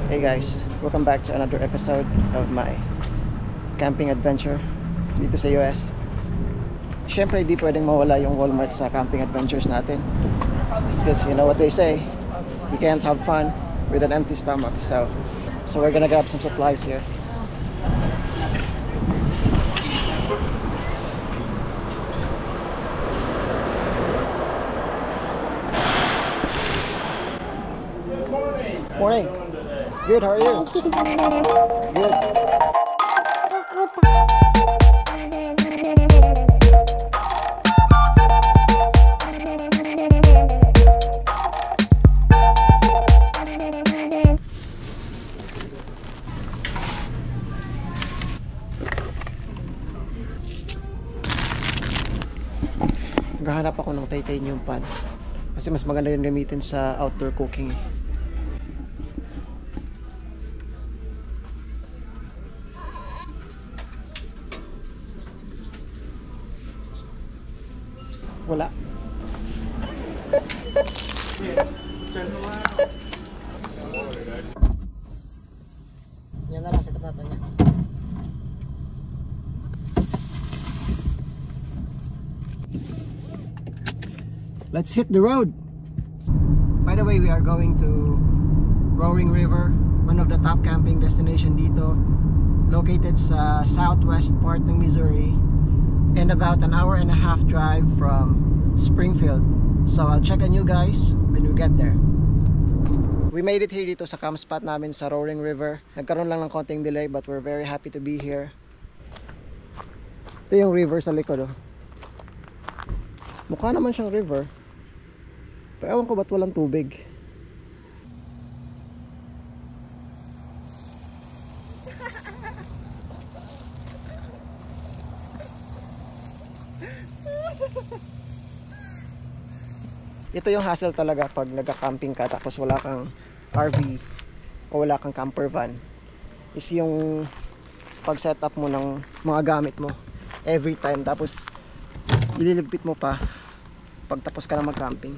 Hey guys, welcome back to another episode of my camping adventure dito sa US. Syempre di pwedeng mawala yung Walmart sa camping adventures natin, because you know what they say, you can't have fun with an empty stomach. So we're gonna grab some supplies here. Morning. Good, how are you? Good. Naghahanap ako ng titanium pan kasi mas maganda yung gamitin sa outdoor cooking. Wala. Yan na lang sa tapat niya. Let's hit the road. By the way, we are going to Roaring River, one of the top camping destination dito, located sa southwest part ng Missouri, and about an hour and a half drive from Springfield. So I'll check on you guys when we get there. We made it here dito sa camp spot namin sa Roaring River. Nagkaroon lang ng konting delay but we're very happy to be here. Ito yung river sa likod, oh. Mukha naman siyang river, pero ewan ko ba't walang tubig. Ito yung hassle talaga pag nagka-camping ka tapos wala kang RV o wala kang camper van, is yung pag setup mo ng mga gamit mo every time, tapos ililigpit mo pa pag tapos ka na mag-camping.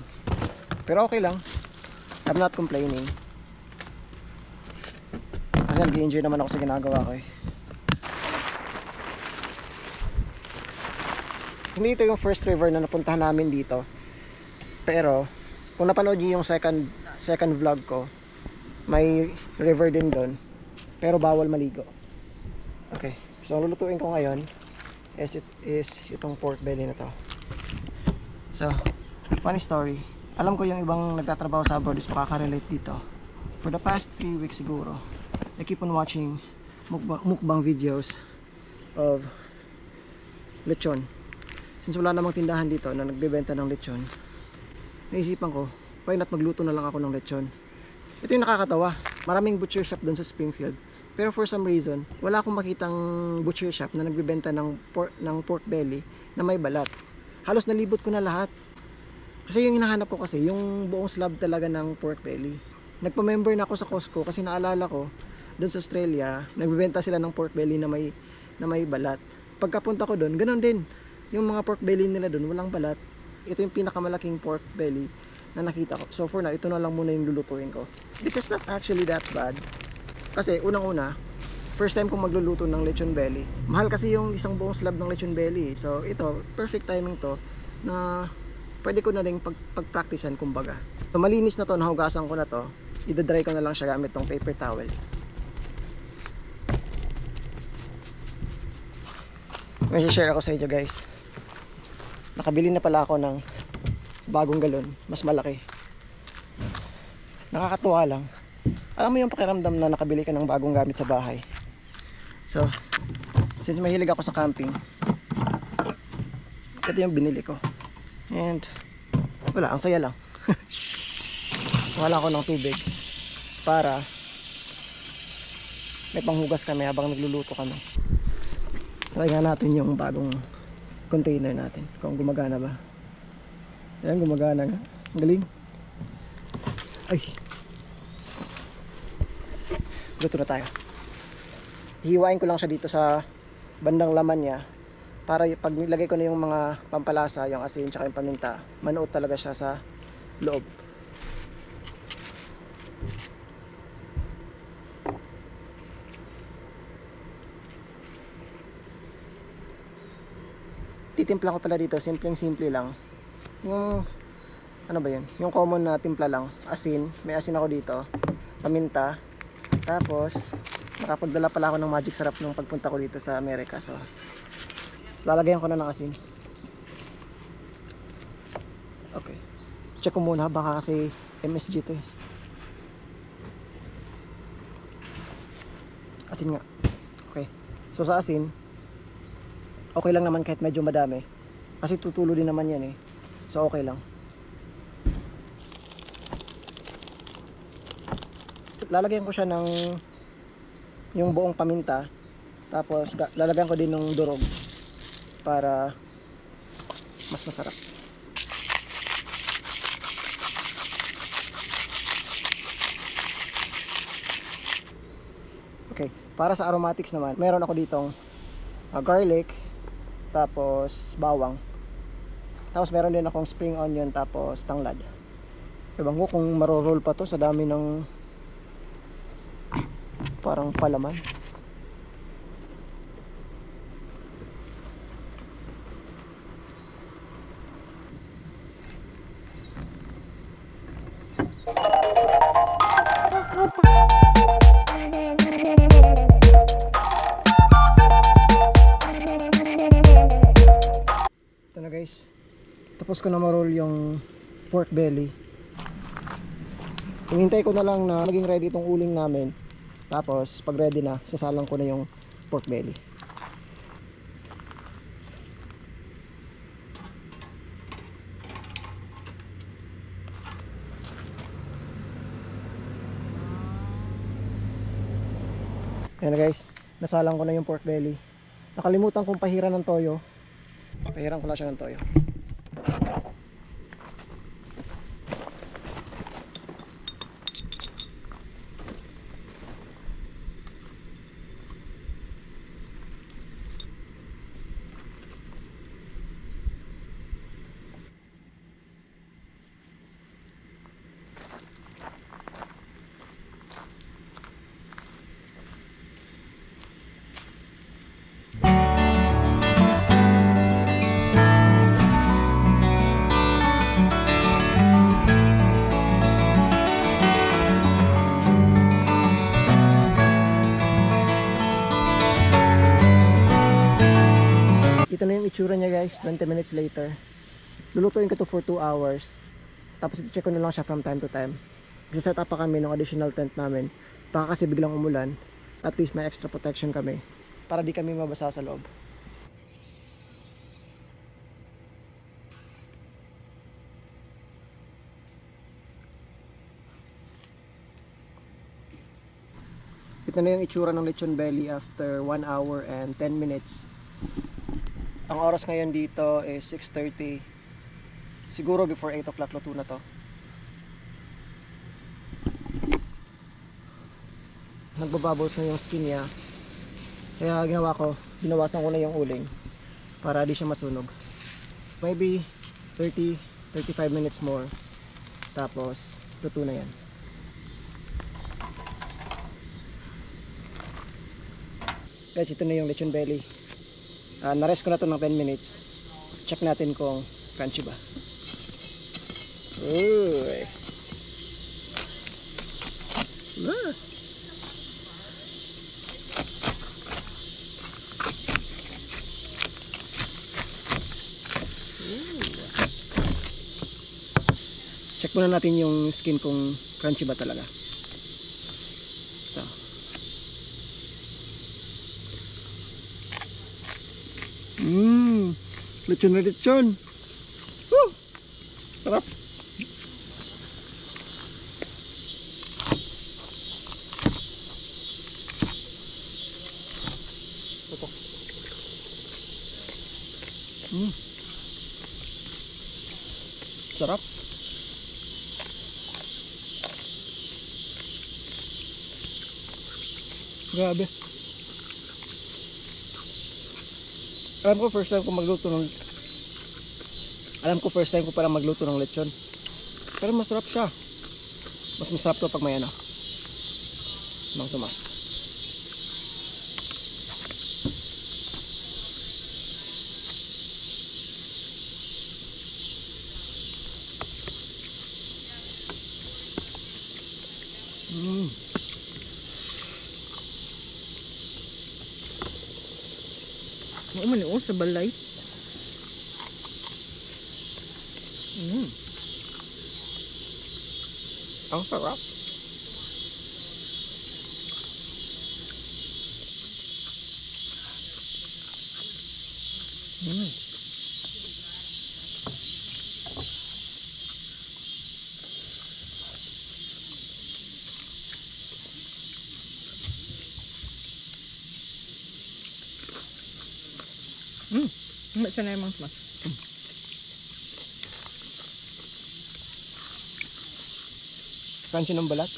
Pero okay lang, I'm not complaining kasi nag-enjoy naman ako sa ginagawa ko eh. Hindi ito yung first river na napuntahan namin dito, pero kung napanood niyo yung second vlog ko, may river din doon, pero bawal maligo. Okay, so ang lulutuin ko ngayon is itong pork belly na to. So, funny story, alam ko yung ibang nagtatrabaho sa abroad is makaka-relate dito. For the past 3 weeks siguro, I keep on watching mukbang videos of lechon. Since wala namang tindahan dito na nagbebenta ng lechon, naisipan ko, why not magluto na lang ako ng lechon. Ito yung nakakatawa, maraming butcher shop doon sa Springfield, pero for some reason wala akong makitang butcher shop na nagbebenta ng pork belly na may balat. Halos nalibot ko na lahat kasi yung hinahanap ko kasi yung buong slab talaga ng pork belly. Nagpa-member na ako sa Costco kasi naalala ko doon sa Australia nagbebenta sila ng pork belly na may balat. Pagkapunta ko doon, ganoon din, yung mga pork belly nila doon walang balat. Ito yung pinakamalaking pork belly na nakita ko. So for now, ito na lang muna yung lulutuin ko. This is not actually that bad, kasi unang-una, first time kong magluluto ng lechon belly. Mahal kasi yung isang buong slab ng lechon belly. So ito, perfect timing to na pwede ko na rin pag-practicean kumbaga. So malinis na to, nahugasan ko na to. I-dry ko na lang siya gamit tong paper towel. May share ako sa inyo guys. Nakabili na pala ako ng bagong galon, mas malaki. Nakakatuwa lang. Alam mo yung pakiramdam na nakabili ka ng bagong gamit sa bahay. So, since mahilig ako sa camping, ito yung binili ko. And, wala, ang saya lang. Wala ko ng tubig para may panghugas kami habang nagluluto kami. Try nga natin yung bagong container natin kung gumagana ba. Ayan, gumagana nga. Ang galing. Ay, luto na tayo. Hihiwain ko lang siya dito sa bandang laman niya para pag nilagay ko na yung mga pampalasa, yung asin tsaka yung paminta, manuot talaga siya sa loob. titimpla ko pala dito, simple lang. Yung ano ba yun? Yung common na timpla lang, asin, may asin ako dito, paminta. Tapos nakapagdala pala ako ng magic sarap nung pagpunta ko dito sa Amerika. So lalagyan ko na ng asin. Okay. Check ko muna baka kasi MSG to eh. Asin nga. Okay. So sa asin, okay lang naman kahit medyo madami. Kasi tutulo din naman yan eh. So okay lang. Lalagyan ko siya ng yung buong paminta. Tapos lalagyan ko din ng durog para mas masarap. Okay, para sa aromatics naman, meron ako ditong garlic, tapos bawang. Tapos meron din akong spring onion, tapos tanglad. Ewan ko kung maroroll pa to sa dami ng parang palaman. Ito na guys, tapos ko na ma-roll yung pork belly. Hinihintay ko na lang na maging ready itong uling namin. Tapos pag ready na, sasalang ko na yung pork belly. Ayan na guys, nasalang ko na yung pork belly. Nakalimutan kong pahiran ng toyo. Pahiran ko lang siya ng toyo. Ito na yung itsura niya guys, 20 minutes later. Lulutuin ko to for 2 hours. Tapos iti-check ko na lang siya from time to time. Magsaset up pa kami ng additional tent namin. Baka kasi biglang umulan, at least may extra protection kami para di kami mabasa sa loob. Ito na yung itsura ng lechon belly after 1 hour and 10 minutes. Ang oras ngayon dito is 6:30. Siguro before 8 o'clock luto na to. Nagbabubbles na yung skin niya. Kaya ginawa ko, binawasan ko na yung uling para di siya masunog. Maybe 30-35 minutes more. Tapos luto na yan. Guys, ito na yung lechon belly. Na-rest ko na to ng 10 minutes. Check natin kung crunchy ba. Uy. Check muna natin yung skin kung crunchy ba talaga. Ito. Lechon na lechon. Woo! Sarap. Ito. Sarap. Grabe. Alam ko first time ko para magluto ng lechon. Pero masarap siya. Mas masarap to pag may ano, mang tumas. Mm. Ano man yun, sa balay. Ang sarap. Hindi siya na yung mas. Crunchy ng balat.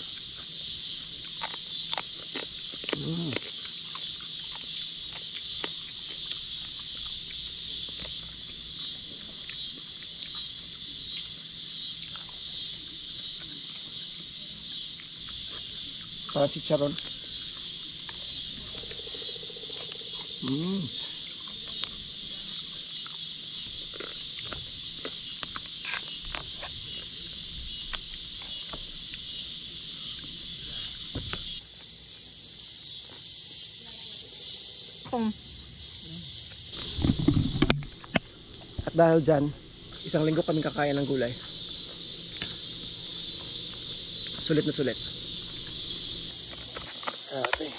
Parang chicharon. At dahil dyan, isang linggo kami kakain ng gulay. Sulit na sulit. Ate,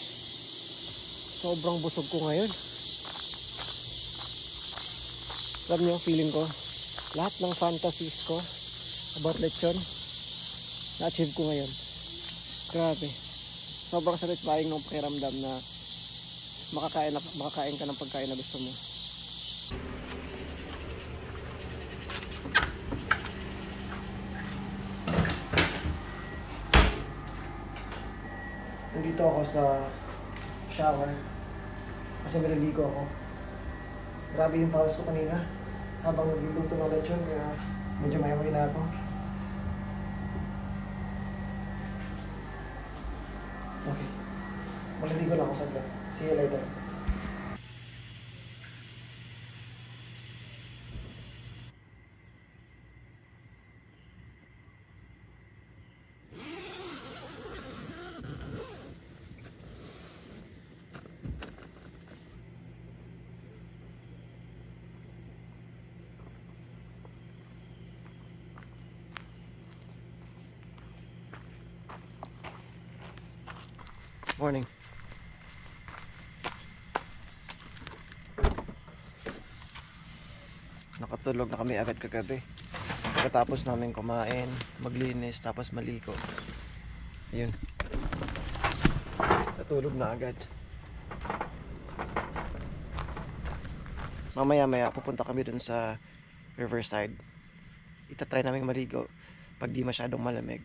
sobrang busog ko ngayon. Alam niyo, feeling ko, lahat ng fantasies ko about lechon, na-achieve ko ngayon. Grabe. Sobrang satisfying ng pakiramdam na makakain ka ng pagkain na gusto mo. Nandito ako sa shower kasi naliligo ako. Grabe yung pawis ko kanina habang nagluluto ng lechon, kaya medyo mayamoy na ako. Okay, maliligo na ako saglit. See you later. Morning. Nakatulog na kami agad kagabi. Pagkatapos namin kumain, maglinis, tapos maligo. Ayun. Natulog na agad. Mamaya-maya pupunta kami dun sa Riverside. Itatry namin maligo pag di masyadong malamig.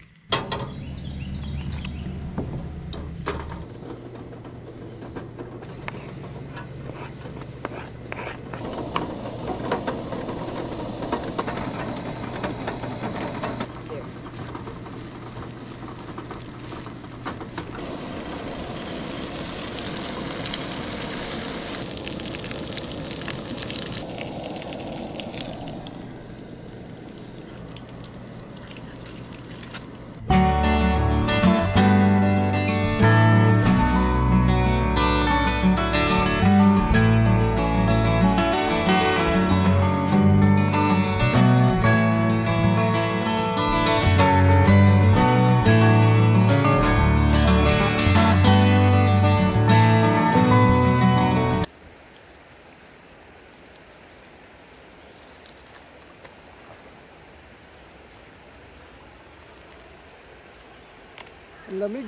Ang lamig.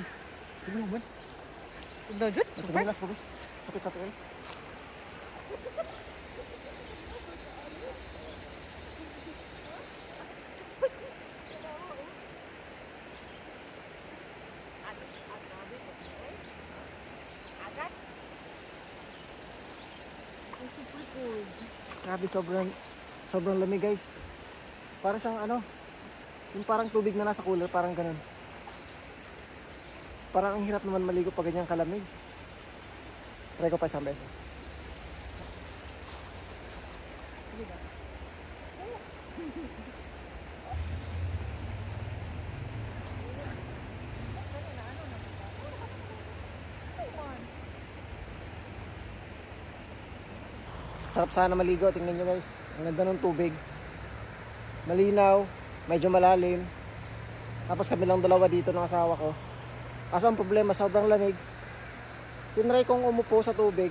Tignan mo ba? Dajut, super. Matigas ko ba? Sakit sa tiyan. Grabe, sobrang lamig, guys. Para siyang ano, yung parang tubig na nasa cooler, parang ganun. Parang ang hirap naman maligo pag ganyang kalamig. Try ko pa isang beses. Sarap sana maligo. Tingnan nyo guys. Ang ganda ng tubig. Malinaw. Medyo malalim. Tapos kami lang dalawa dito ng asawa ko. Kaso ang problema, sobrang lamig. Tinry kong umupo sa tubig.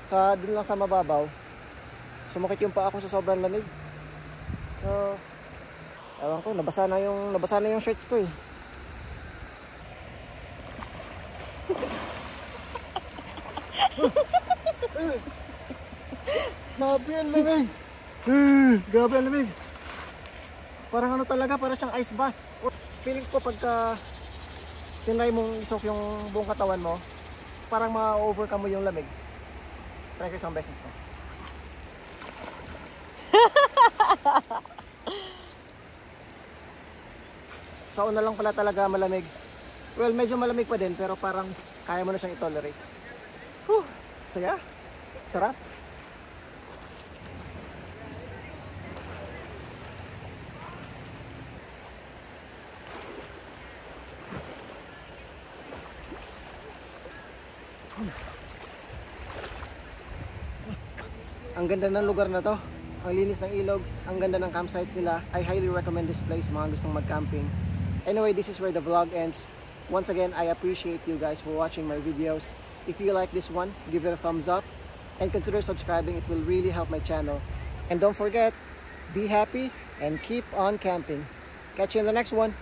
Dun lang sa mababaw. Sumakit yung paa ko sa sobrang lamig. So, ewan ko, nabasa na yung shirts ko eh. Grabe ang lamig. Grabe ang lamig. Parang ano talaga, parang siyang ice bath. Feeling ko pagka tinry mong isok yung buong katawan mo, parang ma-overcome mo yung lamig. Try ko isang beses ko. Sa una lang pala talaga malamig. Well, medyo malamig pa din, pero parang kaya mo na siyang i-tolerate. Whew! Saya. Sarap. Ang ganda ng lugar na to. Ang linis ng ilog. Ang ganda ng campsites nila. I highly recommend this place mga gustong mag-camping. Anyway, this is where the vlog ends. Once again, I appreciate you guys for watching my videos. If you like this one, give it a thumbs up. And consider subscribing. It will really help my channel. And don't forget, be happy and keep on camping. Catch you in the next one.